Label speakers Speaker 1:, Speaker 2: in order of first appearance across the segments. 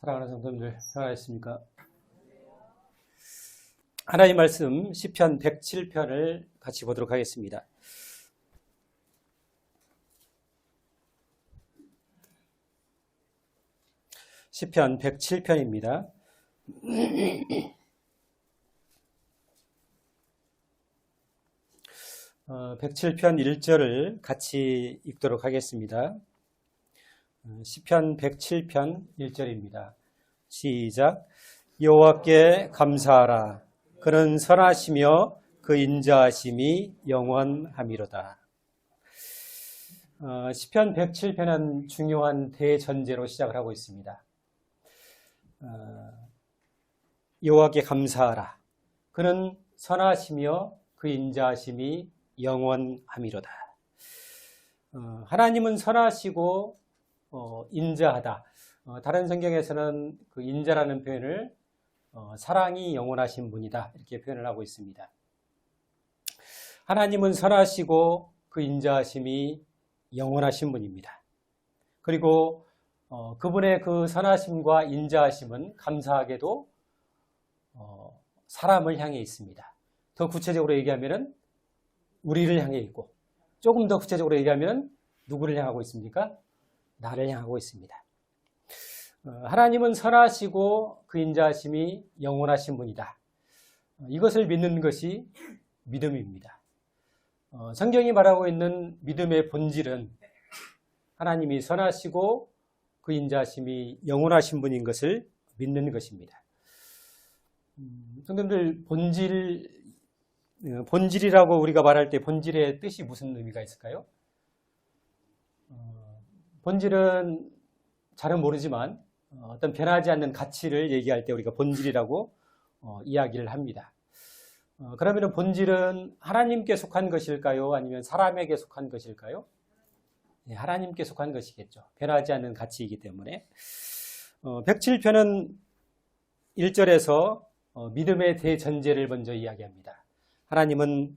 Speaker 1: 사랑하는 성도님들, 평안하셨습니까? 하나님 말씀 시편 107편을 같이 보도록 하겠습니다. 시편 107편입니다. 107편 1절을 같이 읽도록 하겠습니다. 시편 107편 1절입니다. 시작. 여호와께 감사하라. 그는 선하시며 그 인자하심이 영원함이로다. 시편 107편은 중요한 대전제로 시작을 하고 있습니다. 여호와께 감사하라. 그는 선하시며 그 인자하심이 영원함이로다. 하나님은 선하시고 인자하다. 다른 성경에서는 그 인자라는 표현을 사랑이 영원하신 분이다 이렇게 표현을 하고 있습니다. 하나님은 선하시고 그 인자하심이 영원하신 분입니다. 그리고 그분의 그 선하심과 인자하심은 감사하게도 사람을 향해 있습니다. 더 구체적으로 얘기하면 우리를 향해 있고, 조금 더 구체적으로 얘기하면 누구를 향하고 있습니까? 나를 향하고 있습니다. 하나님은 선하시고 그 인자하심이 영원하신 분이다. 이것을 믿는 것이 믿음입니다. 성경이 말하고 있는 믿음의 본질은 하나님이 선하시고 그 인자하심이 영원하신 분인 것을 믿는 것입니다. 성도님들, 본질이라고 우리가 말할 때 본질의 뜻이 무슨 의미가 있을까요? 본질은 잘은 모르지만 어떤 변하지 않는 가치를 얘기할 때 우리가 본질이라고 이야기를 합니다. 그러면 본질은 하나님께 속한 것일까요? 아니면 사람에게 속한 것일까요? 네, 하나님께 속한 것이겠죠. 변하지 않는 가치이기 때문에. 107편은 1절에서 믿음의 대전제를 먼저 이야기합니다. 하나님은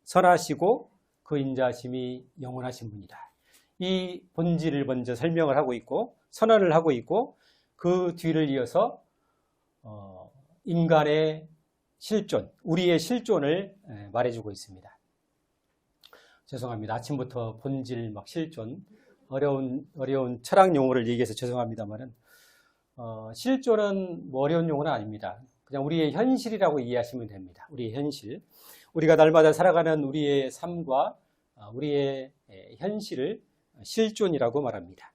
Speaker 1: 선하시고 그 인자하심이 영원하신 분이다. 이 본질을 먼저 설명을 하고 있고 선언을 하고 있고 그 뒤를 이어서 인간의 실존, 우리의 실존을 말해주고 있습니다. 죄송합니다. 아침부터 본질, 실존, 어려운 철학 용어를 얘기해서 죄송합니다만은 실존은 어려운 용어는 아닙니다. 그냥 우리의 현실이라고 이해하시면 됩니다. 우리의 현실. 우리가 날마다 살아가는 우리의 삶과 우리의 현실을 실존이라고 말합니다.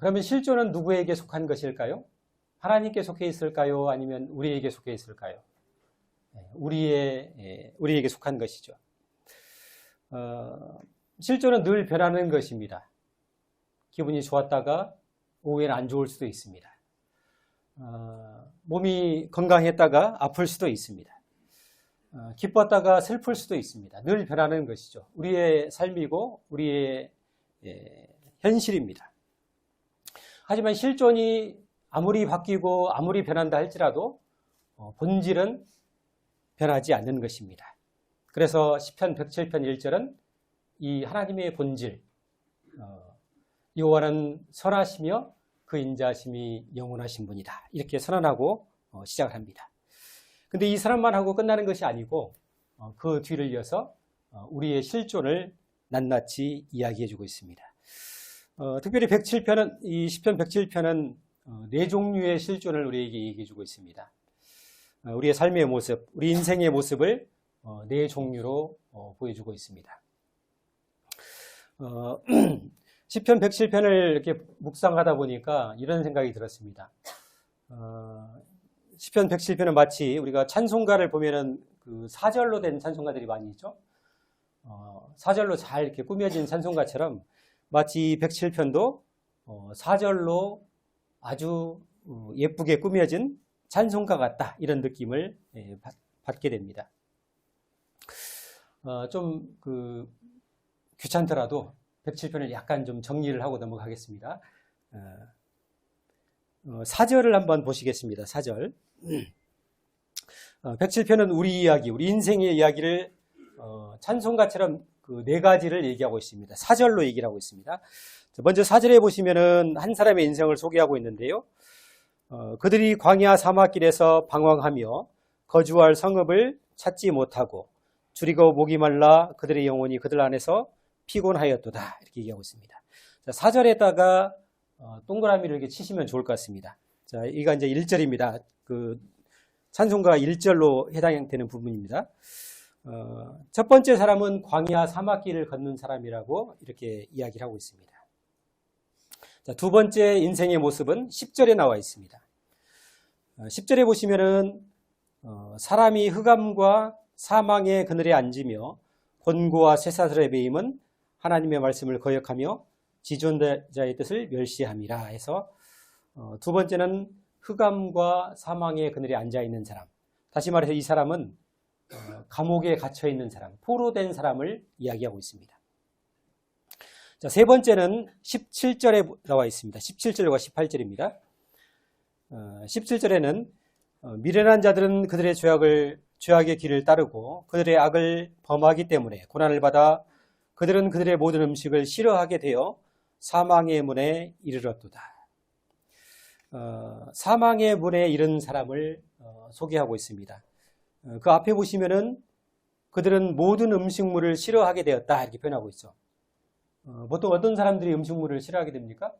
Speaker 1: 그러면 실존은 누구에게 속한 것일까요? 하나님께 속해 있을까요? 아니면 우리에게 속해 있을까요? 우리에게 속한 것이죠. 실존은 늘 변하는 것입니다. 기분이 좋았다가 오후에는 안 좋을 수도 있습니다. 몸이 건강했다가 아플 수도 있습니다. 기뻤다가 슬플 수도 있습니다. 늘 변하는 것이죠. 우리의 삶이고 우리의 현실입니다. 하지만 실존이 아무리 바뀌고 아무리 변한다 할지라도 본질은 변하지 않는 것입니다. 그래서 시편 107편 1절은 이 하나님의 본질, 여호와는 선하시며 그 인자하심이 영원하신 분이다. 이렇게 선언하고 시작을 합니다. 근데 이 선언만 하고 끝나는 것이 아니고 그 뒤를 이어서 우리의 실존을 낱낱이 이야기해주고 있습니다. 특별히 107편은, 이 시편 107편은 네 종류의 실존을 우리에게 얘기해주고 있습니다. 우리의 삶의 모습, 우리 인생의 모습을 네 종류로 보여주고 있습니다. 시편 107편을 이렇게 묵상하다 보니까 이런 생각이 들었습니다. 시편 107편은 마치 우리가 찬송가를 보면은 그 사절로 된 찬송가들이 많이 있죠. 사절로 잘 이렇게 꾸며진 찬송가처럼 마치 107편도 사절로 아주 예쁘게 꾸며진 찬송가 같다 이런 느낌을 받게 됩니다. 좀 귀찮더라도 107편을 약간 좀 정리를 하고 넘어가겠습니다. 4절을 한번 보시겠습니다. 4절. 107편은 우리 이야기, 우리 인생의 이야기를 찬송가처럼 그 네 가지를 얘기하고 있습니다. 4절로 얘기를 하고 있습니다. 먼저 4절에 보시면은 한 사람의 인생을 소개하고 있는데요. 그들이 광야 사막길에서 방황하며 거주할 성읍을 찾지 못하고 줄이고 목이 말라 그들의 영혼이 그들 안에서 피곤하였도다. 이렇게 얘기하고 있습니다. 자, 4절에다가 동그라미를 이렇게 치시면 좋을 것 같습니다. 자, 이거 이제 1절입니다. 그 찬송가 1절로 해당되는 부분입니다. 첫 번째 사람은 광야 사막길을 걷는 사람이라고 이렇게 이야기를 하고 있습니다. 자, 두 번째 인생의 모습은 10절에 나와 있습니다. 10절에 보시면은 사람이 흑암과 사망의 그늘에 앉으며 곤고와 쇠사슬에 매임은 하나님의 말씀을 거역하며 지존자의 뜻을 멸시함이라 해서 두 번째는 흑암과 사망의 그늘에 앉아있는 사람, 다시 말해서 이 사람은 감옥에 갇혀있는 사람, 포로된 사람을 이야기하고 있습니다. 자, 세 번째는 17절에 나와 있습니다. 17절과 18절입니다. 17절에는 미련한 자들은 그들의 죄악의 길을 따르고 그들의 악을 범하기 때문에 고난을 받아 그들은 그들의 모든 음식을 싫어하게 되어 사망의 문에 이르렀도다. 사망의 문에 이른 사람을 소개하고 있습니다. 그 앞에 보시면은 그들은 모든 음식물을 싫어하게 되었다 이렇게 표현하고 있어. 보통 어떤 사람들이 음식물을 싫어하게 됩니까?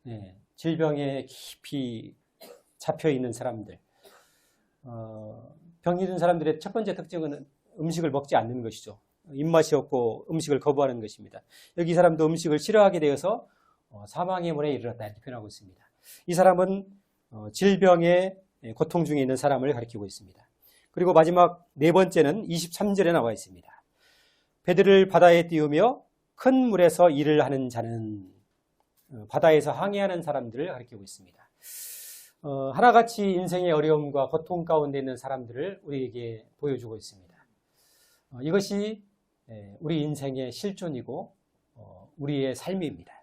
Speaker 1: 네, 질병에 깊이 잡혀 있는 사람들. 병이 든 사람들의 첫 번째 특징은 음식을 먹지 않는 것이죠. 입맛이 없고 음식을 거부하는 것입니다. 여기 이 사람도 음식을 싫어하게 되어서 사망의 문에 이르렀다 이렇게 표현하고 있습니다. 이 사람은 질병에 고통 중에 있는 사람을 가리키고 있습니다. 그리고 마지막 네 번째는 23절에 나와 있습니다. 배들을 바다에 띄우며 큰 물에서 일을 하는 자는, 바다에서 항해하는 사람들을 가리키고 있습니다. 하나같이 인생의 어려움과 고통 가운데 있는 사람들을 우리에게 보여주고 있습니다. 이것이 우리 인생의 실존이고 우리의 삶입니다.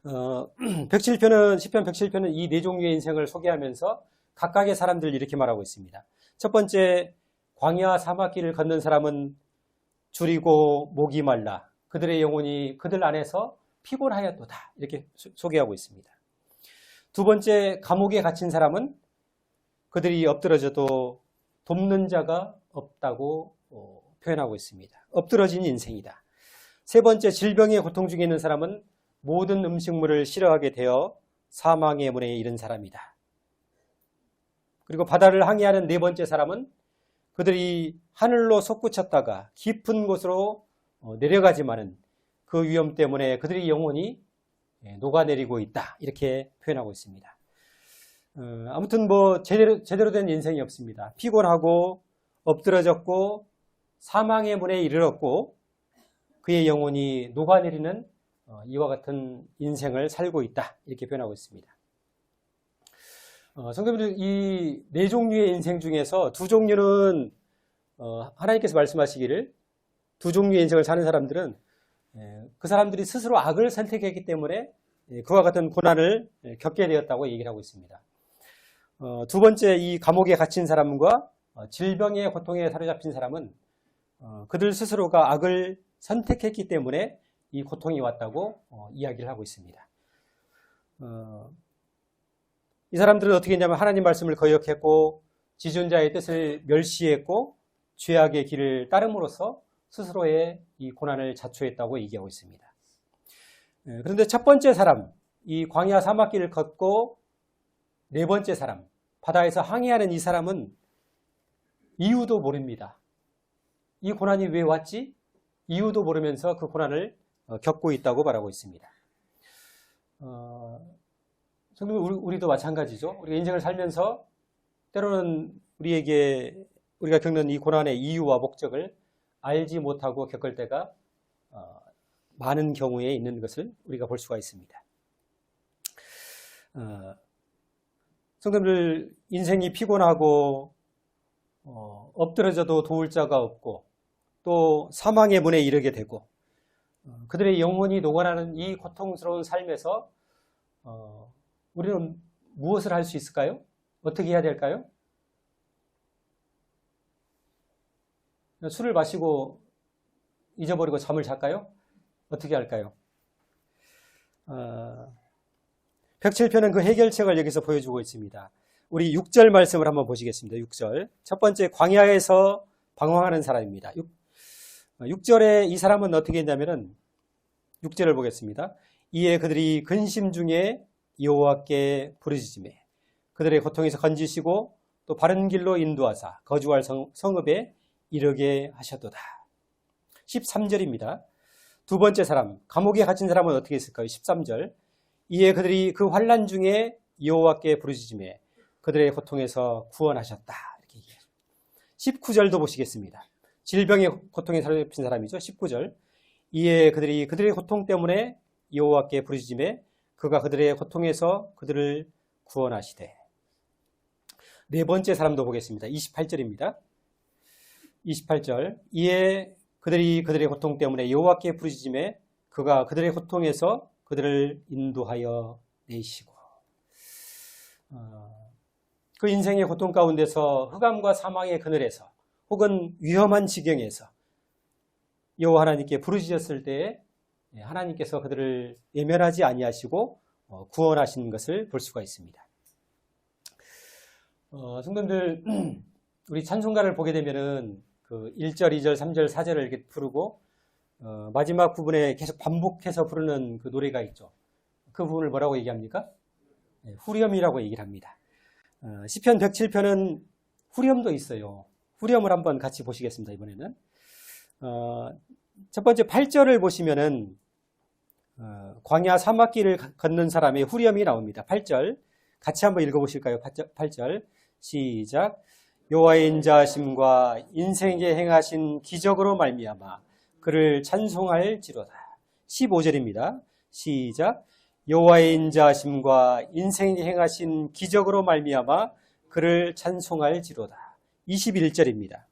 Speaker 1: 107편은, 시편 107편은 이 네 종류의 인생을 소개하면서 각각의 사람들을 이렇게 말하고 있습니다. 첫 번째, 광야 사막길을 걷는 사람은 줄이고 목이 말라 그들의 영혼이 그들 안에서 피곤하였도다 이렇게 소개하고 있습니다. 두 번째, 감옥에 갇힌 사람은 그들이 엎드러져도 돕는 자가 없다고 표현하고 있습니다. 엎드러진 인생이다. 세 번째, 질병의 고통 중에 있는 사람은 모든 음식물을 싫어하게 되어 사망의 문에 이른 사람이다. 그리고 바다를 항해하는 네 번째 사람은 그들이 하늘로 솟구쳤다가 깊은 곳으로 내려가지만은 그 위험 때문에 그들의 영혼이 녹아내리고 있다. 이렇게 표현하고 있습니다. 아무튼 제대로 된 인생이 없습니다. 피곤하고 엎드러졌고 사망의 문에 이르렀고 그의 영혼이 녹아내리는 이와 같은 인생을 살고 있다. 이렇게 표현하고 있습니다. 성도님들, 이 네 종류의 인생 중에서 두 종류는 하나님께서 말씀하시기를 두 종류의 인생을 사는 사람들은 그 사람들이 스스로 악을 선택했기 때문에 그와 같은 고난을 겪게 되었다고 얘기를 하고 있습니다. 두 번째, 이 감옥에 갇힌 사람과 질병의 고통에 사로잡힌 사람은 그들 스스로가 악을 선택했기 때문에 이 고통이 왔다고 이야기를 하고 있습니다. 이 사람들은 어떻게 했냐면 하나님 말씀을 거역했고 지존자의 뜻을 멸시했고 죄악의 길을 따름으로써 스스로의 이 고난을 자초했다고 얘기하고 있습니다. 그런데 첫 번째 사람, 이 광야 사막길을 걷고 네 번째 사람, 바다에서 항해하는 이 사람은 이유도 모릅니다. 이 고난이 왜 왔지? 이유도 모르면서 그 고난을 겪고 있다고 말하고 있습니다. 우리도 마찬가지죠. 우리가 인생을 살면서 때로는 우리가 겪는 이 고난의 이유와 목적을 알지 못하고 겪을 때가 많은 경우에 있는 것을 우리가 볼 수가 있습니다. 성도들, 인생이 피곤하고 엎드러져도 도울 자가 없고 또 사망의 문에 이르게 되고 그들의 영혼이 녹아나는 이 고통스러운 삶에서 우리는 무엇을 할 수 있을까요? 어떻게 해야 될까요? 술을 마시고 잊어버리고 잠을 잘까요? 어떻게 할까요? 107편은 그 해결책을 여기서 보여주고 있습니다. 우리 6절 말씀을 한번 보시겠습니다. 6절. 첫 번째, 광야에서 방황하는 사람입니다. 6절에 이 사람은 어떻게 했냐면은 6절을 보겠습니다. 이에 그들이 근심 중에 여호와께 부르짖으매 그들의 고통에서 건지시고 또 바른 길로 인도하사 거주할 성읍에 이르게 하셨도다. 13절입니다. 두 번째 사람, 감옥에 갇힌 사람은 어떻게 했을까요? 13절. 이에 그들이 그 환난 중에 여호와께 부르짖으매 그들의 고통에서 구원하셨다. 이렇게 얘기해요. 19절도 보시겠습니다. 질병의 고통에 사로잡힌 사람이죠. 19절. 이에 그들이 그들의 고통 때문에 여호와께 부르짖으매 그가 그들의 고통에서 그들을 구원하시되. 네 번째 사람도 보겠습니다. 28절입니다. 28절. 이에 그들이 그들의 고통 때문에 여호와께 부르짖으매 그가 그들의 고통에서 그들을 인도하여 내시고. 그 인생의 고통 가운데서 흑암과 사망의 그늘에서 혹은 위험한 지경에서 여호와 하나님께 부르짖었을 때에 하나님께서 그들을 외면하지 아니하시고 구원하신 것을 볼 수가 있습니다. 성도님들, 우리 찬송가를 보게 되면은 그 1절, 2절, 3절, 4절을 이렇게 부르고 마지막 부분에 계속 반복해서 부르는 그 노래가 있죠. 그 부분을 뭐라고 얘기합니까? 후렴이라고 얘기를 합니다. 시편 107편은 후렴도 있어요. 후렴을 한번 같이 보시겠습니다. 이번에는 첫 번째 8절을 보시면은 광야 사막길을 걷는 사람의 후렴이 나옵니다. 8절 같이 한번 읽어보실까요? 8절 시작. 여호와의 인자하심과 인생에 행하신 기적으로 말미암아 그를 찬송할지로다. 15절입니다. 시작. 여호와의 인자하심과 인생에 행하신 기적으로 말미암아 그를 찬송할지로다. 21절입니다.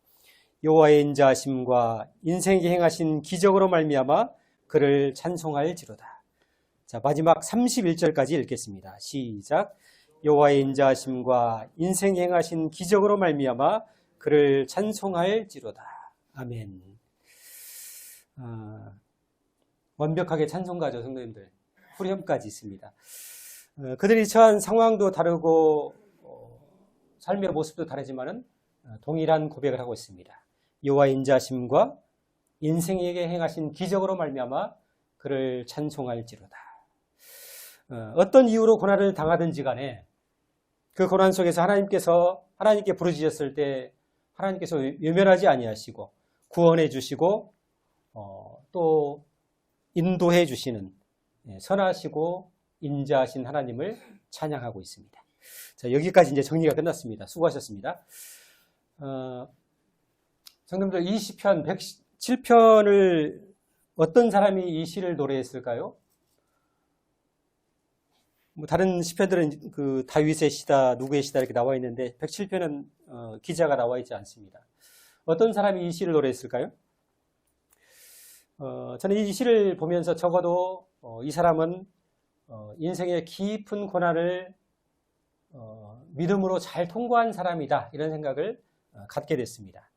Speaker 1: 여호와의 인자하심과 인생에 행하신 기적으로 말미암아 그를 찬송할지로다. 자, 마지막 31절까지 읽겠습니다. 시작. 여호와의 인자하심과 인생에 행하신 기적으로 말미암아 그를 찬송할지로다. 아멘. 완벽하게 찬송가죠, 성도님들. 후렴까지 있습니다. 그들이 처한 상황도 다르고 삶의 모습도 다르지만은 동일한 고백을 하고 있습니다. 여호와의 인자하심과 인생에게 행하신 기적으로 말미암아 그를 찬송할지로다. 어떤 이유로 고난을 당하든지 간에 그 고난 속에서 하나님께 부르짖었을 때 하나님께서 외면하지 아니하시고 구원해 주시고 또 인도해 주시는 선하시고 인자하신 하나님을 찬양하고 있습니다. 자, 여기까지 이제 정리가 끝났습니다. 수고하셨습니다. 성도님들, 이 시편 107편을 어떤 사람이 이 시를 노래했을까요? 뭐 다른 시편들은 그 다윗의 시다, 누구의 시다 이렇게 나와 있는데 107편은 기자가 나와 있지 않습니다. 어떤 사람이 이 시를 노래했을까요? 저는 이 시를 보면서 적어도 이 사람은 인생의 깊은 고난을 믿음으로 잘 통과한 사람이다, 이런 생각을 갖게 됐습니다.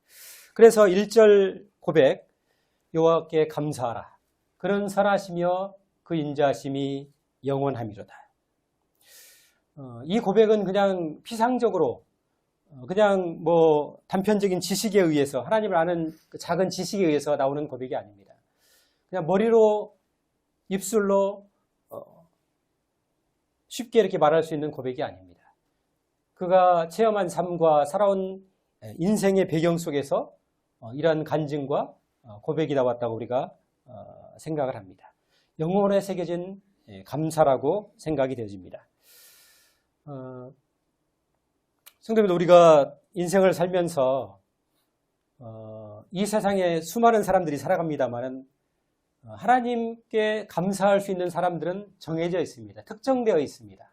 Speaker 1: 그래서 1절 고백, 여호와께 감사하라. 그는 선하시며 그 인자하심이 영원함이로다. 이 고백은 그냥 피상적으로 그냥 뭐 단편적인 지식에 의해서, 하나님을 아는 그 작은 지식에 의해서 나오는 고백이 아닙니다. 그냥 머리로, 입술로 쉽게 이렇게 말할 수 있는 고백이 아닙니다. 그가 체험한 삶과 살아온 인생의 배경 속에서 이러한 간증과 고백이 나왔다고 우리가 생각을 합니다. 영혼에 새겨진 감사라고 생각이 되어집니다. 성도님들, 우리가 인생을 살면서 이 세상에 수많은 사람들이 살아갑니다만 하나님께 감사할 수 있는 사람들은 정해져 있습니다. 특정되어 있습니다.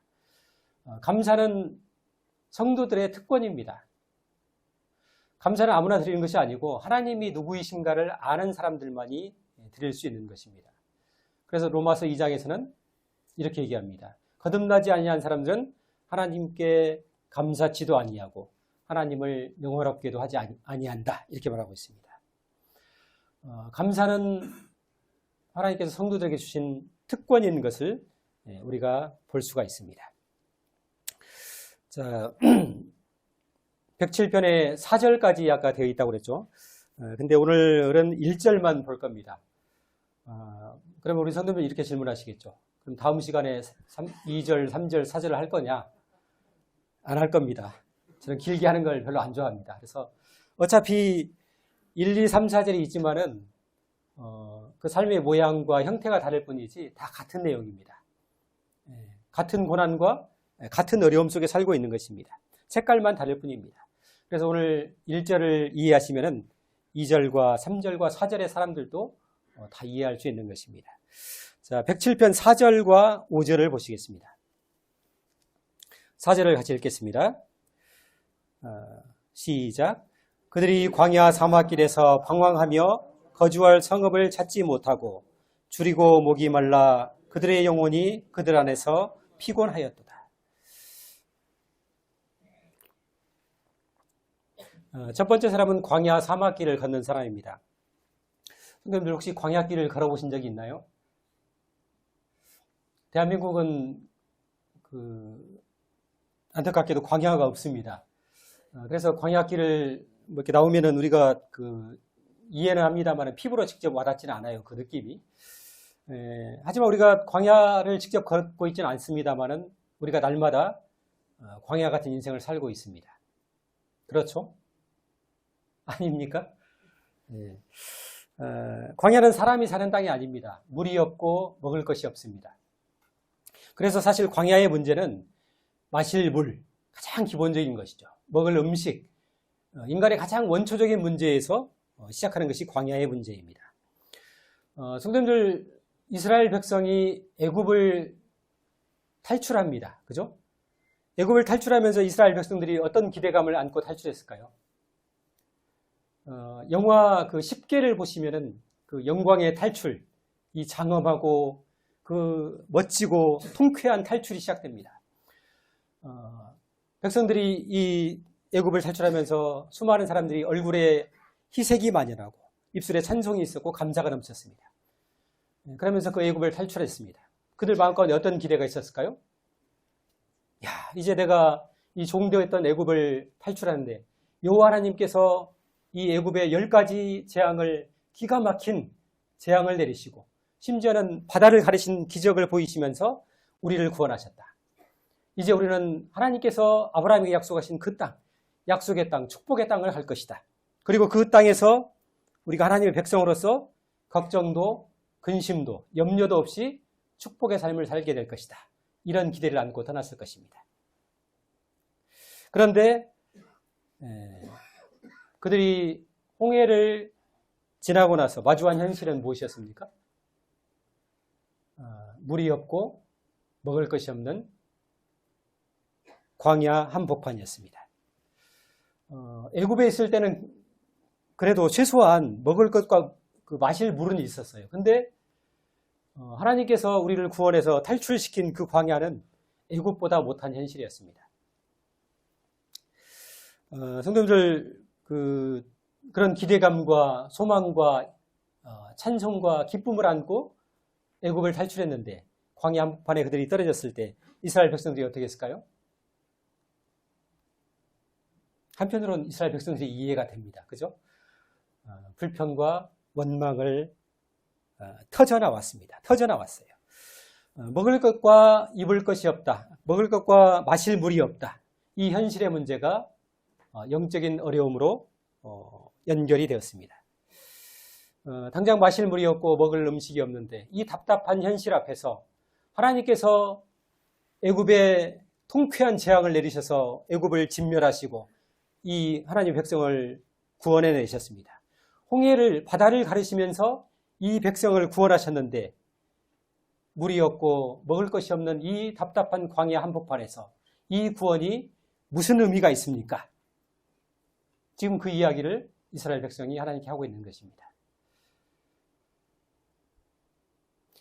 Speaker 1: 감사는 성도들의 특권입니다. 감사는 아무나 드리는 것이 아니고 하나님이 누구이신가를 아는 사람들만이 드릴 수 있는 것입니다. 그래서 로마서 2장에서는 이렇게 얘기합니다. 거듭나지 아니한 사람들은 하나님께 감사치도 아니하고 하나님을 영화롭게도 하지 아니한다, 이렇게 말하고 있습니다. 감사는 하나님께서 성도들에게 주신 특권인 것을 우리가 볼 수가 있습니다. 자, 107편에 4절까지 아까 되어 있다고 그랬죠. 근데 오늘은 1절만 볼 겁니다. 그러면 우리 성도님들 이렇게 질문하시겠죠. 그럼 다음 시간에 2절, 3절, 4절을 할 거냐? 안 할 겁니다. 저는 길게 하는 걸 별로 안 좋아합니다. 그래서 어차피 1, 2, 3, 4절이 있지만은 그 삶의 모양과 형태가 다를 뿐이지 다 같은 내용입니다. 같은 고난과 같은 어려움 속에 살고 있는 것입니다. 색깔만 다를 뿐입니다. 그래서 오늘 1절을 이해하시면은 2절과 3절과 4절의 사람들도 다 이해할 수 있는 것입니다. 자, 107편 4절과 5절을 보시겠습니다. 4절을 같이 읽겠습니다. 시작. 그들이 광야 사막길에서 방황하며 거주할 성읍을 찾지 못하고 줄이고 목이 말라 그들의 영혼이 그들 안에서 피곤하였도다. 첫 번째 사람은 광야 사막길을 걷는 사람입니다. 선생님들 혹시 광야길을 걸어보신 적이 있나요? 대한민국은 안타깝게도 광야가 없습니다. 그래서 광야길을 이렇게 나오면은 우리가 이해는 합니다만 피부로 직접 와닿지는 않아요. 그 느낌이. 하지만 우리가 광야를 직접 걷고 있지는 않습니다만은 우리가 날마다 광야 같은 인생을 살고 있습니다. 그렇죠? 아닙니까? 광야는 사람이 사는 땅이 아닙니다. 물이 없고 먹을 것이 없습니다. 그래서 사실 광야의 문제는 마실 물, 가장 기본적인 것이죠. 먹을 음식, 인간의 가장 원초적인 문제에서 시작하는 것이 광야의 문제입니다. 성도님들, 이스라엘 백성이 애굽을 탈출합니다. 그죠? 애굽을 탈출하면서 이스라엘 백성들이 어떤 기대감을 안고 탈출했을까요? 영화 10개를 보시면은 그 영광의 탈출, 이 장엄하고 그 멋지고 통쾌한 탈출이 시작됩니다. 백성들이 이 애굽을 탈출하면서 수많은 사람들이 얼굴에 희색이 만연하고 입술에 찬송이 있었고 감사가 넘쳤습니다. 그러면서 그 애굽을 탈출했습니다. 그들 마음가운데 어떤 기대가 있었을까요? 야, 이제 내가 이 종되었던 애굽을 탈출하는데 여호와 하나님께서 이 애굽의 10가지 재앙을 기가 막힌 재앙을 내리시고 심지어는 바다를 가르신 기적을 보이시면서 우리를 구원하셨다. 이제 우리는 하나님께서 아브라함에게 약속하신 그 땅, 약속의 땅, 축복의 땅을 갈 것이다. 그리고 그 땅에서 우리가 하나님의 백성으로서 걱정도 근심도 염려도 없이 축복의 삶을 살게 될 것이다. 이런 기대를 안고 떠났을 것입니다. 그런데 그들이 홍해를 지나고 나서 마주한 현실은 무엇이었습니까? 물이 없고 먹을 것이 없는 광야 한복판이었습니다. 애굽에 있을 때는 그래도 최소한 먹을 것과 마실 물은 있었어요. 근데 하나님께서 우리를 구원해서 탈출시킨 그 광야는 애굽보다 못한 현실이었습니다. 성도님들 그런 기대감과 소망과 찬송과 기쁨을 안고 애굽을 탈출했는데 광야 한복판에 그들이 떨어졌을 때 이스라엘 백성들이 어떻게 했을까요? 한편으로는 이스라엘 백성들이 이해가 됩니다. 그죠? 불평과 원망을 터져나왔습니다. 터져나왔어요. 먹을 것과 입을 것이 없다. 먹을 것과 마실 물이 없다. 이 현실의 문제가 영적인 어려움으로 연결이 되었습니다. 당장 마실 물이 없고 먹을 음식이 없는데 이 답답한 현실 앞에서 하나님께서 애굽에 통쾌한 재앙을 내리셔서 애굽을 진멸하시고 이 하나님 백성을 구원해내셨습니다. 홍해를 바다를 가르시면서 이 백성을 구원하셨는데 물이 없고 먹을 것이 없는 이 답답한 광야 한복판에서 이 구원이 무슨 의미가 있습니까? 지금 그 이야기를 이스라엘 백성이 하나님께 하고 있는 것입니다.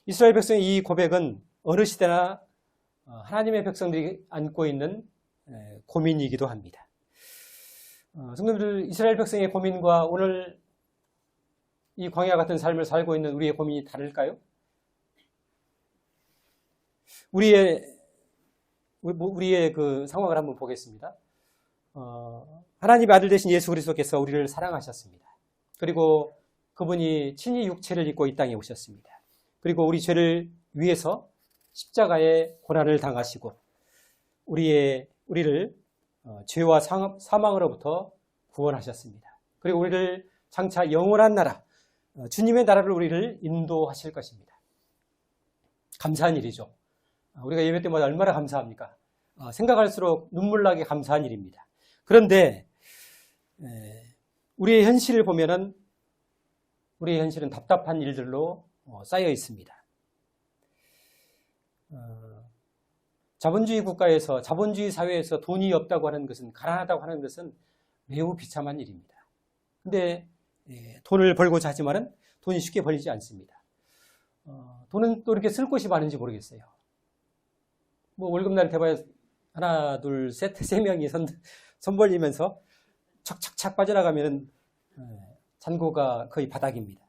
Speaker 1: 이스라엘 백성의 이 고백은 어느 시대나 하나님의 백성들이 안고 있는 고민이기도 합니다. 성도님들, 이스라엘 백성의 고민과 오늘 이 광야 같은 삶을 살고 있는 우리의 고민이 다를까요? 우리의 그 상황을 한번 보겠습니다. 하나님의 아들 되신 예수 그리스도께서 우리를 사랑하셨습니다. 그리고 그분이 친히 육체를 입고 이 땅에 오셨습니다. 그리고 우리 죄를 위해서 십자가의 고난을 당하시고 우리를 죄와 사망으로부터 구원하셨습니다. 그리고 우리를 장차 영원한 나라, 주님의 나라를 우리를 인도하실 것입니다. 감사한 일이죠. 우리가 예배 때마다 얼마나 감사합니까? 생각할수록 눈물나게 감사한 일입니다. 그런데 우리의 현실을 보면은 우리의 현실은 답답한 일들로 쌓여 있습니다. 자본주의 국가에서, 자본주의 사회에서 돈이 없다고 하는 것은, 가난하다고 하는 것은 매우 비참한 일입니다. 근데 돈을 벌고자 하지만은 돈이 쉽게 벌리지 않습니다. 돈은 또 이렇게 쓸 곳이 많은지 모르겠어요. 뭐 월급날 대봐야 하나, 둘, 셋, 세 명이 손 벌리면서 착착착 빠져나가면 잔고가 거의 바닥입니다.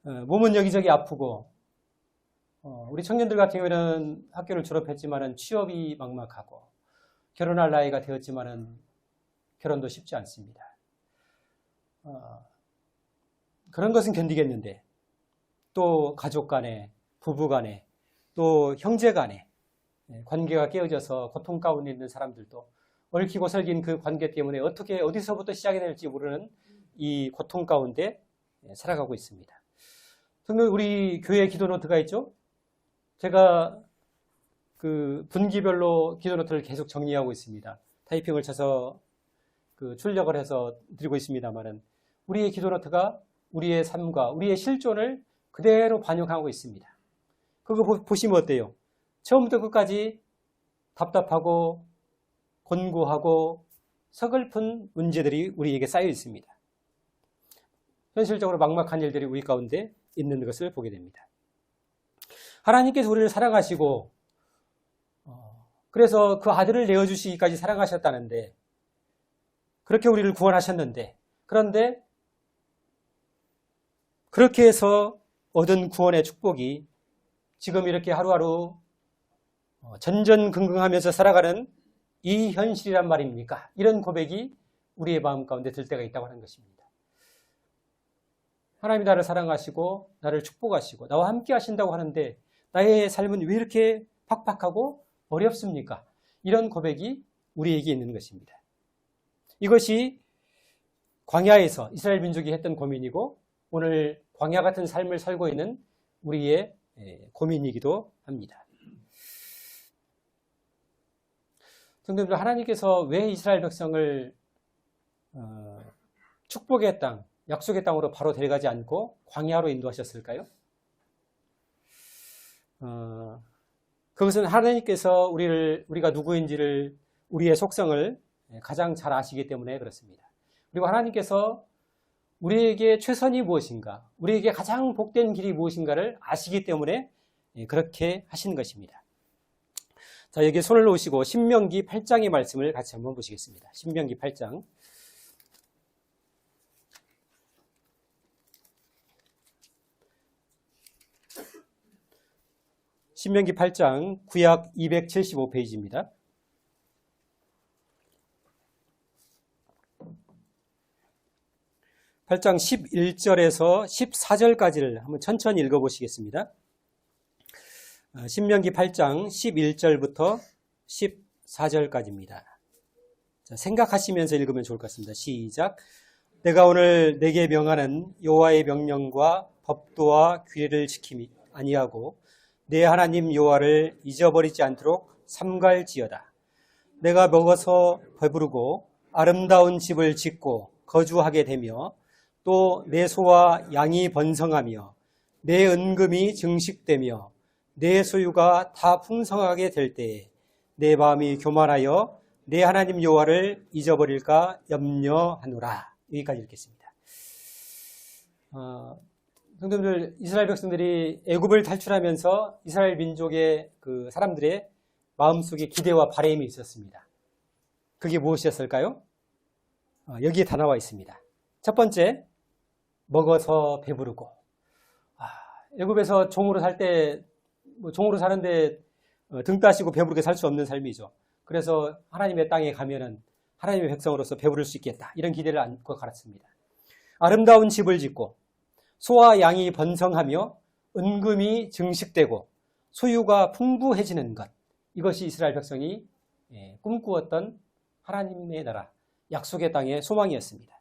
Speaker 1: 몸은 여기저기 아프고, 우리 청년들 같은 경우에는 학교를 졸업했지만은 취업이 막막하고, 결혼할 나이가 되었지만은 결혼도 쉽지 않습니다. 그런 것은 견디겠는데, 또 가족 간에, 부부 간에, 또 형제 간에 관계가 깨어져서 고통 가운데 있는 사람들도 얽히고 설긴 그 관계 때문에 어떻게, 어디서부터 시작이 될지 모르는 이 고통 가운데 살아가고 있습니다. 우리 교회 기도 노트가 있죠? 제가 그 분기별로 기도 노트를 계속 정리하고 있습니다. 타이핑을 쳐서 출력을 해서 드리고 있습니다만은 우리의 기도 노트가 우리의 삶과 우리의 실존을 그대로 반영하고 있습니다. 그거 보시면 어때요? 처음부터 끝까지 답답하고 곤고하고 서글픈 문제들이 우리에게 쌓여 있습니다. 현실적으로 막막한 일들이 우리 가운데 있는 것을 보게 됩니다. 하나님께서 우리를 사랑하시고 그래서 그 아들을 내어주시기까지 사랑하셨다는데, 그렇게 우리를 구원하셨는데, 그런데 그렇게 해서 얻은 구원의 축복이 지금 이렇게 하루하루 전전긍긍하면서 살아가는 이 현실이란 말입니까? 이런 고백이 우리의 마음 가운데 들 때가 있다고 하는 것입니다. 하나님이 나를 사랑하시고 나를 축복하시고 나와 함께 하신다고 하는데 나의 삶은 왜 이렇게 팍팍하고 어렵습니까? 이런 고백이 우리에게 있는 것입니다. 이것이 광야에서 이스라엘 민족이 했던 고민이고 오늘 광야 같은 삶을 살고 있는 우리의 고민이기도 합니다. 성도님들, 하나님께서 왜 이스라엘 백성을 축복의 땅, 약속의 땅으로 바로 데려가지 않고 광야로 인도하셨을까요? 그것은 하나님께서 우리가 누구인지를, 우리의 속성을 가장 잘 아시기 때문에 그렇습니다. 그리고 하나님께서 우리에게 최선이 무엇인가, 우리에게 가장 복된 길이 무엇인가를 아시기 때문에 그렇게 하신 것입니다. 자, 여기 손을 놓으시고 신명기 8장의 말씀을 같이 한번 보시겠습니다. 신명기 8장. 신명기 8장 구약 275페이지입니다. (8장) 11절에서 14절까지를 한번 천천히 읽어보시겠습니다. 신명기 8장 11절부터 14절까지입니다. 자, 생각하시면서 읽으면 좋을 것 같습니다. 시작. 내가 오늘 내게 명하는 여호와의 명령과 법도와 규례를 지킴이 아니하고 내 하나님 여호와를 잊어버리지 않도록 삼갈지어다. 내가 먹어서 배부르고 아름다운 집을 짓고 거주하게 되며 또 내 소와 양이 번성하며 내 은금이 증식되며 내 소유가 다 풍성하게 될 때에 내 마음이 교만하여 내 하나님 여호와를 잊어버릴까 염려하노라. 여기까지 읽겠습니다. 성도님들, 이스라엘 백성들이 애굽을 탈출하면서 이스라엘 민족의 그 사람들의 마음속에 기대와 바람이 있었습니다. 그게 무엇이었을까요? 여기에 다 나와 있습니다. 첫 번째, 먹어서 배부르고. 애굽에서 종으로 살 때, 종으로 사는데 등 따시고 배부르게 살 수 없는 삶이죠. 그래서 하나님의 땅에 가면은 하나님의 백성으로서 배부를 수 있겠다. 이런 기대를 안고 갈았습니다. 아름다운 집을 짓고 소와 양이 번성하며 은금이 증식되고 소유가 풍부해지는 것. 이것이 이스라엘 백성이 꿈꾸었던 하나님의 나라, 약속의 땅의 소망이었습니다.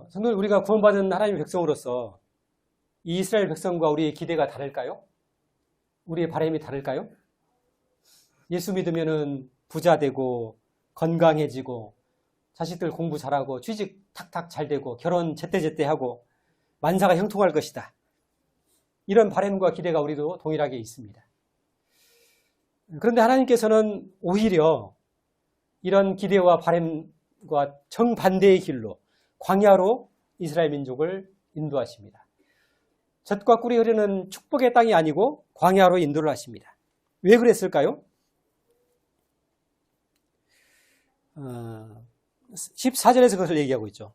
Speaker 1: 성도들, 우리가 구원받은 하나님의 백성으로서 이 이스라엘 백성과 우리의 기대가 다를까요? 우리의 바람이 다를까요? 예수 믿으면은 부자 되고 건강해지고 자식들 공부 잘하고 취직 탁탁 잘 되고 결혼 제때제때하고 만사가 형통할 것이다. 이런 바람과 기대가 우리도 동일하게 있습니다. 그런데 하나님께서는 오히려 이런 기대와 바람과 정반대의 길로 광야로 이스라엘 민족을 인도하십니다. 젖과 꿀이 흐르는 축복의 땅이 아니고 광야로 인도를 하십니다. 왜 그랬을까요? 14절에서 그것을 얘기하고 있죠.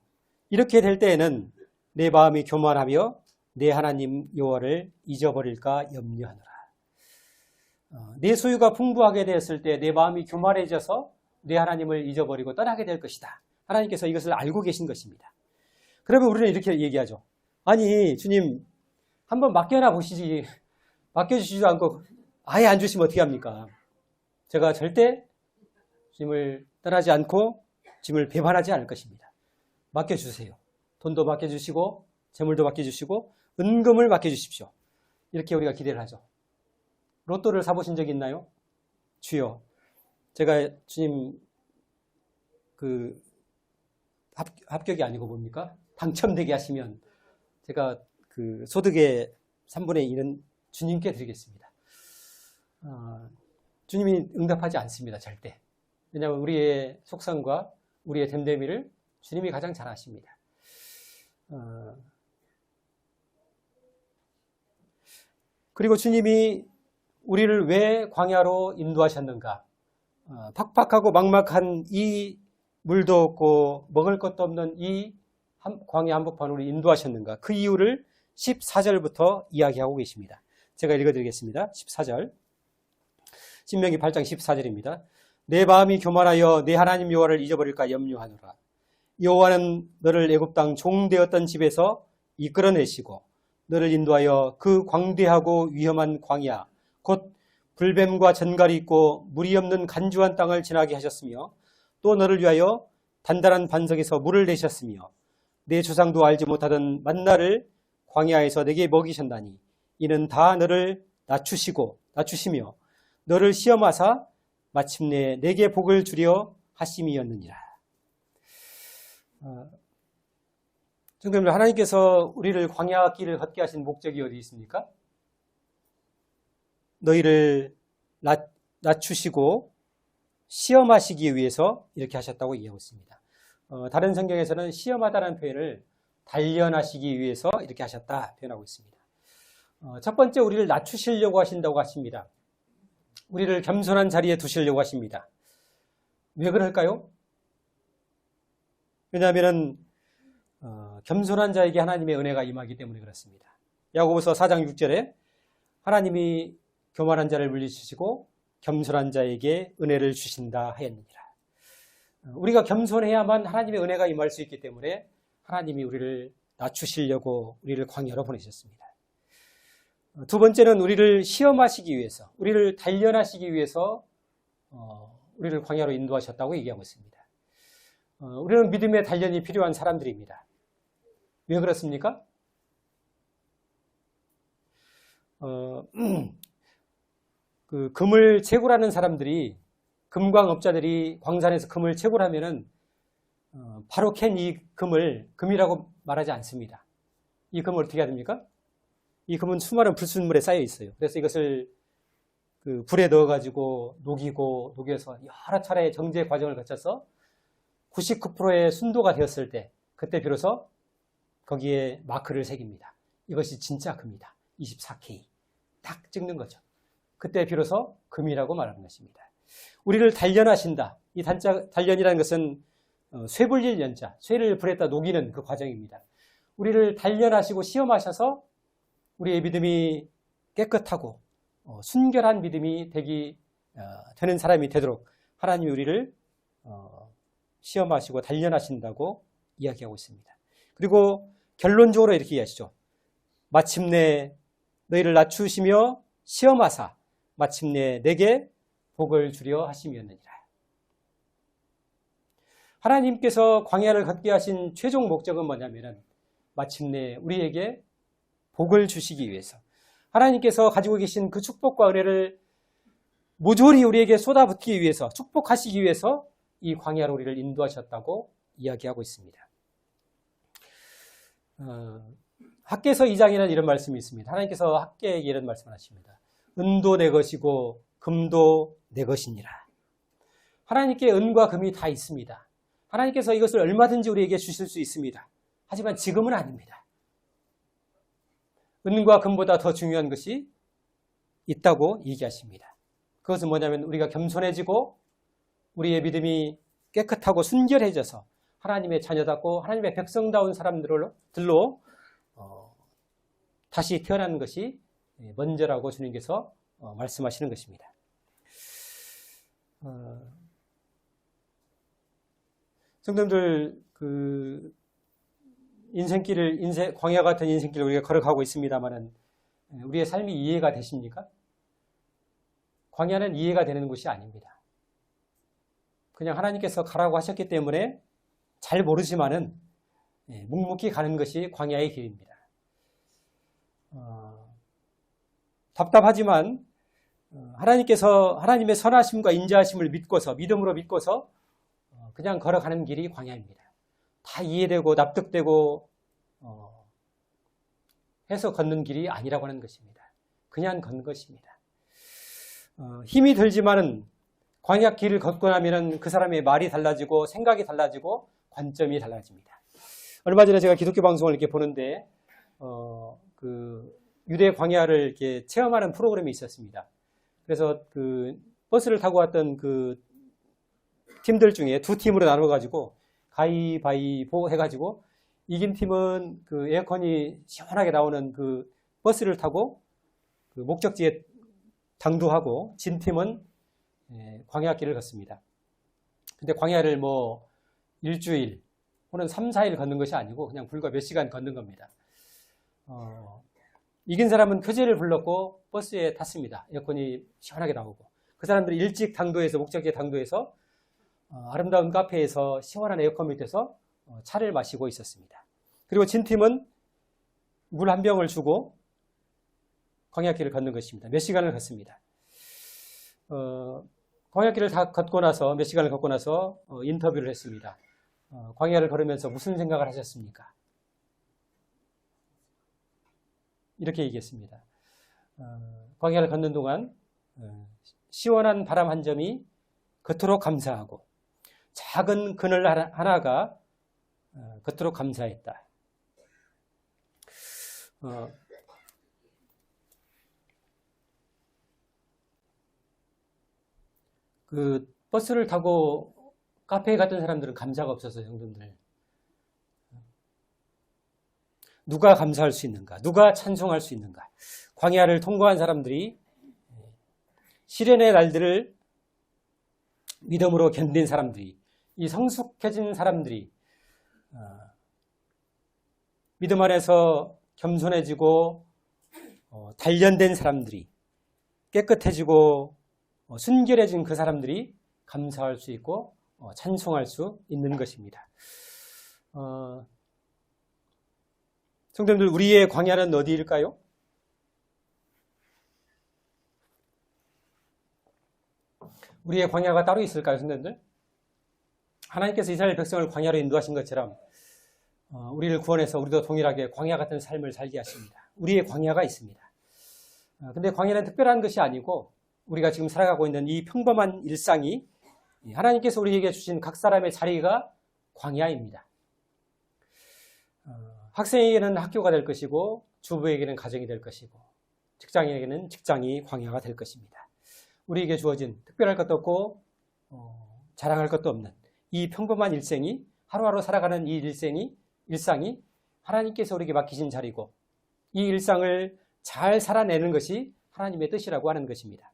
Speaker 1: 이렇게 될 때에는 내 마음이 교만하며 내 하나님 여호와를 잊어버릴까 염려하노라. 내 소유가 풍부하게 되었을 때 내 마음이 교만해져서 내 하나님을 잊어버리고 떠나게 될 것이다. 하나님께서 이것을 알고 계신 것입니다. 그러면 우리는 이렇게 얘기하죠. 아니 주님 한번 맡겨놔 보시지. 맡겨주시지도 않고 아예 안 주시면 어떻게 합니까? 제가 절대 주님을 떠나지 않고 주님을 배반하지 않을 것입니다. 맡겨주세요. 돈도 맡겨주시고 재물도 맡겨주시고 은금을 맡겨주십시오. 이렇게 우리가 기대를 하죠. 로또를 사보신 적 있나요? 주여, 제가 주님 합격이 아니고 뭡니까? 당첨되게 하시면 제가 그 소득의 3분의 1은 주님께 드리겠습니다. 주님이 응답하지 않습니다. 절대. 왜냐하면 우리의 속성과 우리의 됨됨이를 주님이 가장 잘 아십니다. 그리고 주님이 우리를 왜 광야로 인도하셨는가? 팍팍하고 막막한 이 물도 없고 먹을 것도 없는 이 광야 한복판으로 인도하셨는가? 그 이유를 14절부터 이야기하고 계십니다. 제가 읽어드리겠습니다. 14절. 신명기 8장 14절입니다. 내 마음이 교만하여 내 하나님 여호와를 잊어버릴까 염려하노라. 여호와는 너를 애굽 땅 종되었던 집에서 이끌어내시고 너를 인도하여 그 광대하고 위험한 광야 곧 불뱀과 전갈이 있고 물이 없는 간주한 땅을 지나게 하셨으며 또 너를 위하여 단단한 반석에서 물을 내셨으며 내 조상도 알지 못하던 만나를 광야에서 내게 먹이셨나니 이는 다 너를 낮추시며 너를 시험하사 마침내 내게 복을 주려 하심이었느니라. 성도님들, 하나님께서 우리를 광야 길을 걷게 하신 목적이 어디 있습니까? 너희를 낮추시고 시험하시기 위해서 이렇게 하셨다고 얘기하고 있습니다. 다른 성경에서는 시험하다는 표현을 단련하시기 위해서 이렇게 하셨다 표현하고 있습니다. 첫 번째, 우리를 낮추시려고 하신다고 하십니다. 우리를 겸손한 자리에 두시려고 하십니다. 왜 그럴까요? 왜냐하면 겸손한 자에게 하나님의 은혜가 임하기 때문에 그렇습니다. 야고보서 4장 6절에 하나님이 교만한 자를 물리치시고 겸손한 자에게 은혜를 주신다 하였느니라. 우리가 겸손해야만 하나님의 은혜가 임할 수 있기 때문에 하나님이 우리를 낮추시려고 우리를 광야로 보내셨습니다. 두 번째는 우리를 시험하시기 위해서, 우리를 단련하시기 위해서 우리를 광야로 인도하셨다고 얘기하고 있습니다. 우리는 믿음의 단련이 필요한 사람들입니다. 왜 그렇습니까? 그 금을 채굴하는 사람들이, 금광업자들이 광산에서 금을 채굴하면은 바로 캔 이 금을 금이라고 말하지 않습니다. 이 금을 어떻게 해야 됩니까? 이 금은 수많은 불순물에 쌓여 있어요. 그래서 이것을 그 불에 넣어가지고 녹여서 여러 차례의 정제 과정을 거쳐서 99%의 순도가 되었을 때 그때 비로소 거기에 마크를 새깁니다. 이것이 진짜 금이다. 24K. 딱 찍는 거죠. 그때 비로소 금이라고 말하는 것입니다. 우리를 단련하신다. 이 단련이라는 것은 쇠불릴 연자, 쇠를 불에다 녹이는 그 과정입니다. 우리를 단련하시고 시험하셔서 우리의 믿음이 깨끗하고 순결한 믿음이 되는 사람이 되도록 하나님이 우리를 시험하시고 단련하신다고 이야기하고 있습니다. 그리고 결론적으로 이렇게 이야기하시죠. 마침내 너희를 낮추시며 시험하사 마침내 내게 복을 주려 하심이었느니라. 하나님께서 광야를 걷게 하신 최종 목적은 뭐냐면은 마침내 우리에게 복을 주시기 위해서, 하나님께서 가지고 계신 그 축복과 은혜를 모조리 우리에게 쏟아붓기 위해서, 축복하시기 위해서 이 광야로 우리를 인도하셨다고 이야기하고 있습니다. 학개서 2장에는 이런 말씀이 있습니다. 하나님께서 학개에게 이런 말씀을 하십니다. 은도 내 것이고 금도 내 것이니라. 하나님께 은과 금이 다 있습니다. 하나님께서 이것을 얼마든지 우리에게 주실 수 있습니다. 하지만 지금은 아닙니다. 은과 금보다 더 중요한 것이 있다고 얘기하십니다. 그것은 뭐냐면 우리가 겸손해지고 우리의 믿음이 깨끗하고 순결해져서 하나님의 자녀답고 하나님의 백성다운 사람들로 다시 태어나는 것이 먼저라고 주님께서 말씀하시는 것입니다. 성도님들, 광야 같은 인생길을 우리가 걸어가고 있습니다만은 우리의 삶이 이해가 되십니까? 광야는 이해가 되는 곳이 아닙니다. 그냥 하나님께서 가라고 하셨기 때문에 잘 모르지만은 묵묵히 가는 것이 광야의 길입니다. 답답하지만 하나님께서 하나님의 선하심과 인자하심을 믿음으로 믿고서 그냥 걸어가는 길이 광야입니다. 다 이해되고 납득되고 해서 걷는 길이 아니라고 하는 것입니다. 그냥 걷는 것입니다. 힘이 들지만은 광야 길을 걷고 나면은 그 사람의 말이 달라지고 생각이 달라지고 관점이 달라집니다. 얼마 전에 제가 기독교 방송을 이렇게 보는데 유대 광야를 이렇게 체험하는 프로그램이 있었습니다. 그래서 버스를 타고 왔던 팀들 중에 두 팀으로 나눠가지고 가위바위보 해가지고 이긴 팀은 에어컨이 시원하게 나오는 버스를 타고 목적지에 당도하고 진 팀은 광야길을 걷습니다. 근데 광야를 일주일 혹은 3, 4일 걷는 것이 아니고 그냥 불과 몇 시간 걷는 겁니다. 이긴 사람은 표제를 불렀고 버스에 탔습니다. 에어컨이 시원하게 나오고. 그 사람들이 일찍 당도해서 목적지에 당도해서 아름다운 카페에서 시원한 에어컨 밑에서 차를 마시고 있었습니다. 그리고 진 팀은 물 한 병을 주고 광야길을 걷는 것입니다. 몇 시간을 걷습니다. 광야길을 다 걷고 나서 몇 시간을 걷고 나서 인터뷰를 했습니다. 광야를 걸으면서 무슨 생각을 하셨습니까? 이렇게 얘기했습니다. 광야를 걷는 동안 시원한 바람 한 점이 그토록 감사하고 작은 그늘 하나가 그토록 감사했다. 버스를 타고 카페에 갔던 사람들은 감사가 없어서 성도들. 누가 감사할 수 있는가? 누가 찬송할 수 있는가? 광야를 통과한 사람들이 시련의 날들을 믿음으로 견딘 사람들이, 이 성숙해진 사람들이 믿음 안에서 겸손해지고 단련된 사람들이, 깨끗해지고 순결해진 그 사람들이 감사할 수 있고 찬송할 수 있는 것입니다. 성도님들, 우리의 광야는 어디일까요? 우리의 광야가 따로 있을까요, 성도님들? 하나님께서 이스라엘 백성을 광야로 인도하신 것처럼 우리를 구원해서 우리도 동일하게 광야 같은 삶을 살게 하십니다. 우리의 광야가 있습니다. 근데 광야는 특별한 것이 아니고 우리가 지금 살아가고 있는 이 평범한 일상이 하나님께서 우리에게 주신 각 사람의 자리가 광야입니다. 학생에게는 학교가 될 것이고 주부에게는 가정이 될 것이고 직장인에게는 직장이 광야가 될 것입니다. 우리에게 주어진 특별할 것도 없고 자랑할 것도 없는 이 평범한 일생이, 하루하루 살아가는 이 일상이 하나님께서 우리에게 맡기신 자리고 이 일상을 잘 살아내는 것이 하나님의 뜻이라고 하는 것입니다.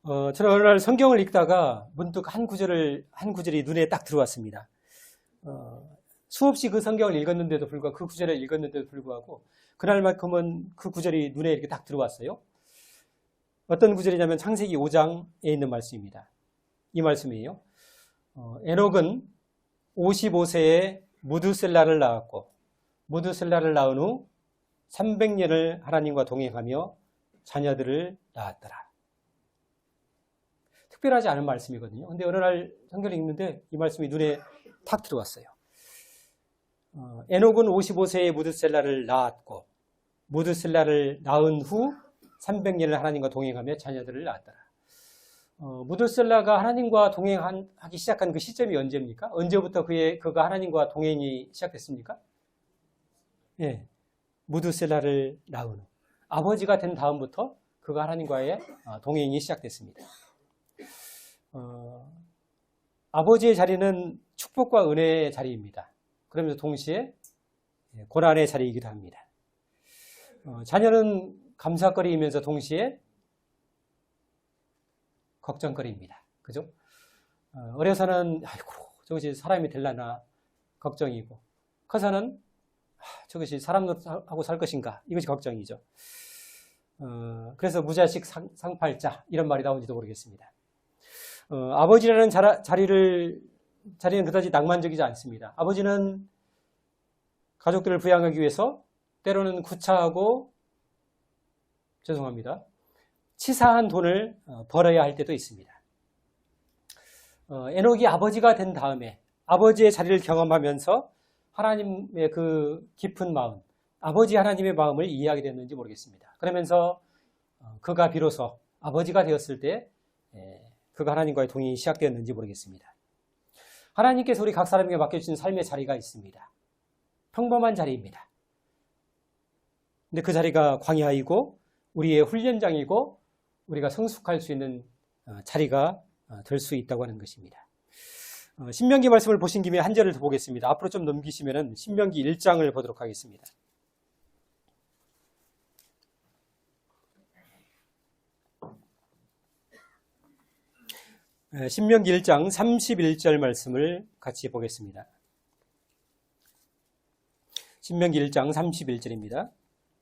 Speaker 1: 저는 어느 날 성경을 읽다가 문득 한 구절이 눈에 딱 들어왔습니다. 수없이 그 성경을 읽었는데도 불구하고, 그 구절을 읽었는데도 불구하고, 그날만큼은 그 구절이 눈에 이렇게 딱 들어왔어요. 어떤 구절이냐면 창세기 5장에 있는 말씀입니다. 이 말씀이에요. 에녹은 55세에 무드셀라를 낳았고, 무드셀라를 낳은 후 300년을 하나님과 동행하며 자녀들을 낳았더라. 특별하지 않은 말씀이거든요. 근데 어느 날 성경을 읽는데 이 말씀이 눈에 탁 들어왔어요. 에녹은 55세에 무드셀라를 낳았고, 무드셀라를 낳은 후 300년을 하나님과 동행하며 자녀들을 낳았더라. 무드셀라가 하나님과 동행하기 시작한 그 시점이 언제입니까? 언제부터 그가 하나님과 동행이 시작됐습니까? 예, 무드셀라를 낳은 후. 아버지가 된 다음부터 그가 하나님과의 동행이 시작됐습니다. 아버지의 자리는 축복과 은혜의 자리입니다. 그러면서 동시에 고난의 자리이기도 합니다. 자녀는 감사거리이면서 동시에 걱정거리입니다. 그죠? 어려서는 아이고 저것이 사람이 될라나 걱정이고, 커서는 저것이 사람하고 살 것인가, 이것이 걱정이죠. 그래서 무자식 상팔자 이런 말이 나온지도 모르겠습니다. 아버지라는 자리는 그다지 낭만적이지 않습니다. 아버지는 가족들을 부양하기 위해서 때로는 구차하고 치사한 돈을 벌어야 할 때도 있습니다. 에녹이 아버지가 된 다음에 아버지의 자리를 경험하면서 하나님의 그 깊은 마음, 아버지 하나님의 마음을 이해하게 됐는지 모르겠습니다. 그러면서 그가 비로소 아버지가 되었을 때 그가 하나님과의 동행이 시작되었는지 모르겠습니다. 하나님께서 우리 각 사람에게 맡겨주신 삶의 자리가 있습니다. 평범한 자리입니다. 근데 그 자리가 광야이고 우리의 훈련장이고 우리가 성숙할 수 있는 자리가 될 수 있다고 하는 것입니다. 신명기 말씀을 보신 김에 한 절을 더 보겠습니다. 앞으로 좀 넘기시면 신명기 1장을 보도록 하겠습니다. 신명기 1장 31절 말씀을 같이 보겠습니다. 신명기 1장 31절입니다.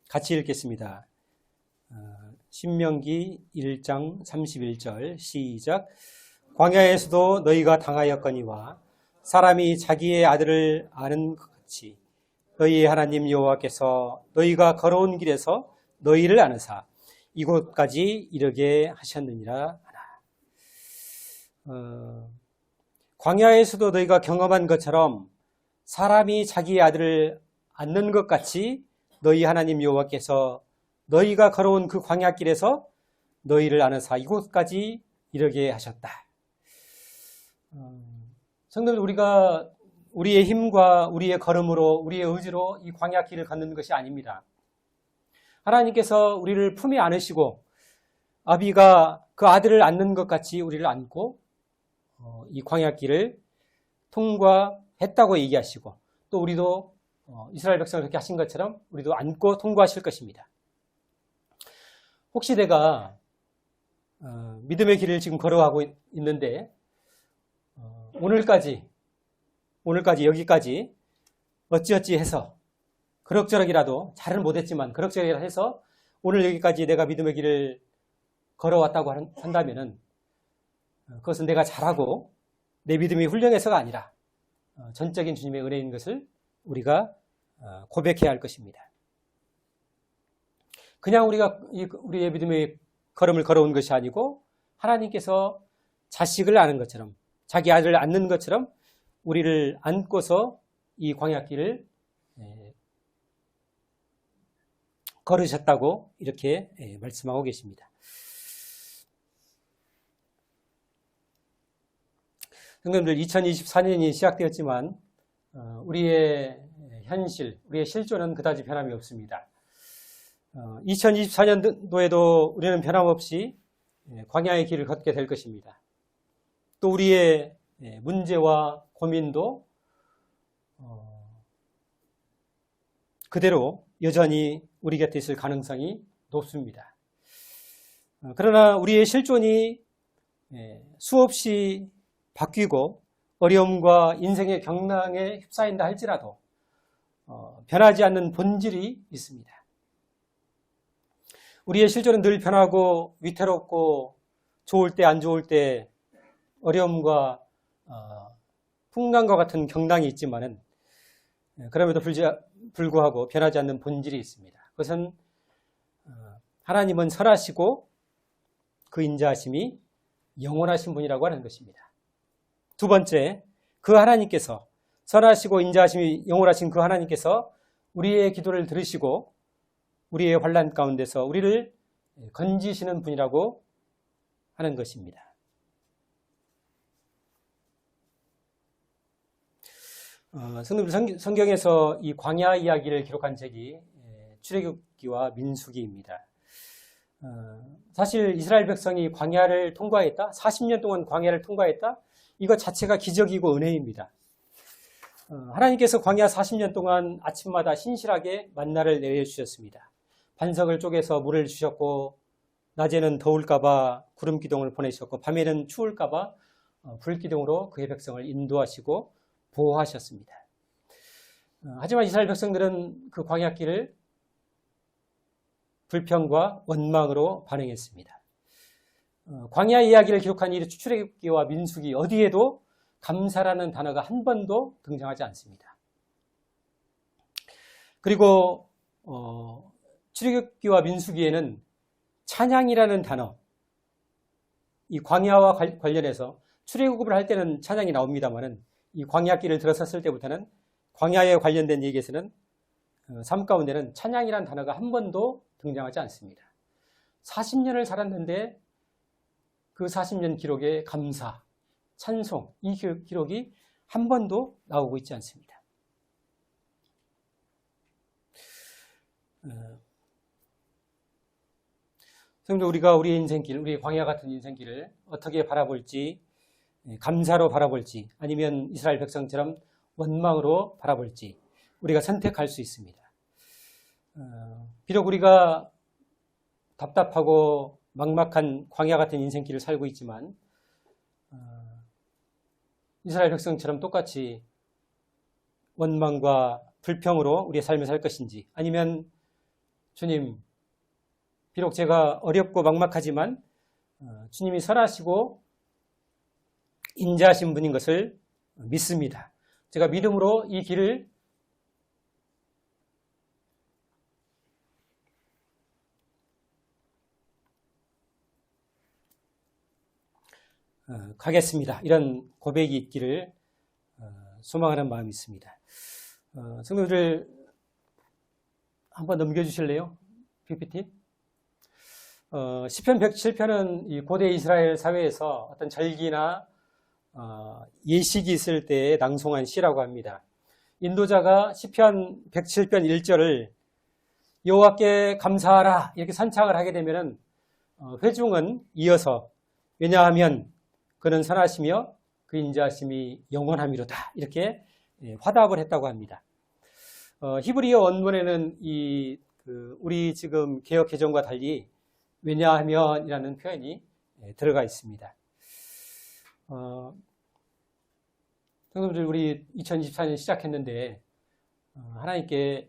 Speaker 1: 같이 읽겠습니다. 신명기 1장 31절 시작. 광야에서도 너희가 당하였거니와 사람이 자기의 아들을 아는 것 같이 너희의 하나님 여호와께서 너희가 걸어온 길에서 너희를 아느사 이곳까지 이르게 하셨느니라 하나. 광야에서도 너희가 경험한 것처럼 사람이 자기의 아들을 낳는 것 같이 너희 하나님 여호와께서 너희가 걸어온 그 광야길에서 너희를 아느사 이곳까지 이르게 하셨다. 성도들, 우리가 우리의 힘과 우리의 걸음으로 우리의 의지로 이 광야길을 걷는 것이 아닙니다. 하나님께서 우리를 품에 안으시고 아비가 그 아들을 안는 것 같이 우리를 안고 이 광야길을 통과했다고 얘기하시고, 또 우리도 이스라엘 백성을 그렇게 하신 것처럼 우리도 안고 통과하실 것입니다. 혹시 내가 믿음의 길을 지금 걸어가고 있는데 오늘까지 여기까지 어찌어찌 해서 그럭저럭이라도 잘은 못했지만 그럭저럭이라도 해서 오늘 여기까지 내가 믿음의 길을 걸어왔다고 한다면은 그것은 내가 잘하고 내 믿음이 훌륭해서가 아니라 전적인 주님의 은혜인 것을 우리가 고백해야 할 것입니다. 그냥 우리의 믿음의 걸음을 걸어온 것이 아니고 하나님께서 자식을 아는 것처럼, 자기 아들을 안는 것처럼 우리를 안고서 이 광야길을 걸으셨다고 이렇게 말씀하고 계십니다. 성도님들, 2024년이 시작되었지만 우리의 현실, 우리의 실존은 그다지 변함이 없습니다. 2024년도에도 우리는 변함없이 광야의 길을 걷게 될 것입니다. 또 우리의 문제와 고민도 그대로 여전히 우리 곁에 있을 가능성이 높습니다. 그러나 우리의 실존이 수없이 바뀌고 어려움과 인생의 경랑에 휩싸인다 할지라도 변하지 않는 본질이 있습니다. 우리의 실존은 늘 변하고 위태롭고 좋을 때 안 좋을 때 어려움과 풍랑과 같은 경랑이 있지만은 그럼에도 불구하고 변하지 않는 본질이 있습니다. 그것은 하나님은 선하시고 그 인자하심이 영원하신 분이라고 하는 것입니다. 두 번째, 그 하나님께서 선하시고 인자하심이 영원하신 그 하나님께서 우리의 기도를 들으시고 우리의 환난 가운데서 우리를 건지시는 분이라고 하는 것입니다. 성경에서 이 광야 이야기를 기록한 책이 출애굽기와 민수기입니다. 사실 이스라엘 백성이 광야를 통과했다, 40년 동안 광야를 통과했다, 이것 자체가 기적이고 은혜입니다. 하나님께서 광야 40년 동안 아침마다 신실하게 만나를 내려주셨습니다. 반석을 쪼개서 물을 주셨고 낮에는 더울까봐 구름기둥을 보내셨고 밤에는 추울까봐 불기둥으로 그의 백성을 인도하시고 보호하셨습니다. 하지만 이스라엘 백성들은 그 광야길을 불평과 원망으로 반응했습니다. 광야 이야기를 기록한 이 출애굽기와 민수기 어디에도 감사라는 단어가 한 번도 등장하지 않습니다. 그리고 출애굽기와 민수기에는 찬양이라는 단어, 이 광야와 관련해서 출애굽을 할 때는 찬양이 나옵니다만은 이 광야길을 들어섰을 때부터는 광야에 관련된 얘기에서는 삶 가운데는 찬양이라는 단어가 한 번도 등장하지 않습니다. 40년을 살았는데 그 40년 기록에 감사, 찬송, 이 기록이 한 번도 나오고 있지 않습니다. 성도 우리가 우리의 인생길, 우리의 광야 같은 인생길을 어떻게 바라볼지, 감사로 바라볼지 아니면 이스라엘 백성처럼 원망으로 바라볼지 우리가 선택할 수 있습니다. 비록 우리가 답답하고 막막한 광야 같은 인생길을 살고 있지만 이스라엘 백성처럼 똑같이 원망과 불평으로 우리의 삶을 살 것인지 아니면 주님 비록 제가 어렵고 막막하지만 주님이 선하시고 인자하신 분인 것을 믿습니다. 제가 믿음으로 이 길을 가겠습니다. 이런 고백이 있기를 소망하는 마음이 있습니다. 성도들 한번 넘겨주실래요? PPT. 시편 107편은 이 고대 이스라엘 사회에서 어떤 절기나 예식이 있을 때에 낭송한 시라고 합니다. 인도자가 시편 107편 1절을 여호와께 감사하라 이렇게 선창을 하게 되면 회중은 이어서 왜냐하면 그는 선하시며 그 인자하심이 영원함이로다 이렇게 화답을 했다고 합니다. 히브리어 원문에는 우리 지금 개역 개정과 달리 왜냐하면이라는 표현이 들어가 있습니다. 성도들 우리 2024년 시작했는데 하나님께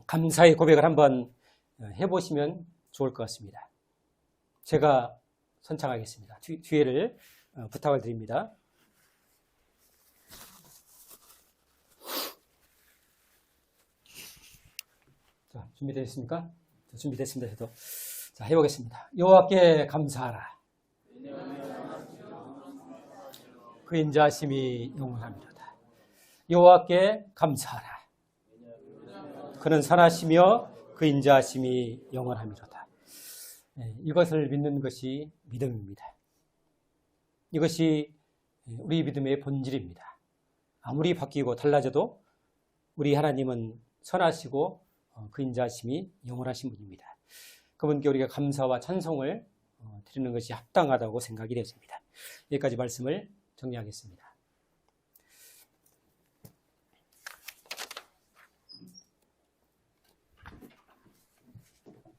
Speaker 1: 감사의 고백을 한번 해보시면 좋을 것 같습니다. 제가 선창하겠습니다. 뒤에를 부탁을 드립니다. 자, 준비되셨습니까? 준비됐습니다. 저도. 자, 해보겠습니다. 여호와께 감사하라. 그 인자하심이 영원합니다. 여호와께 감사하라. 그는 선하시며 그 인자하심이 영원합니다. 이것을 믿는 것이 믿음입니다. 이것이 우리 믿음의 본질입니다. 아무리 바뀌고 달라져도 우리 하나님은 선하시고 그 인자하심이 영원하신 분입니다. 그분께 우리가 감사와 찬송을 드리는 것이 합당하다고 생각이 되었습니다. 여기까지 말씀을 정리하겠습니다.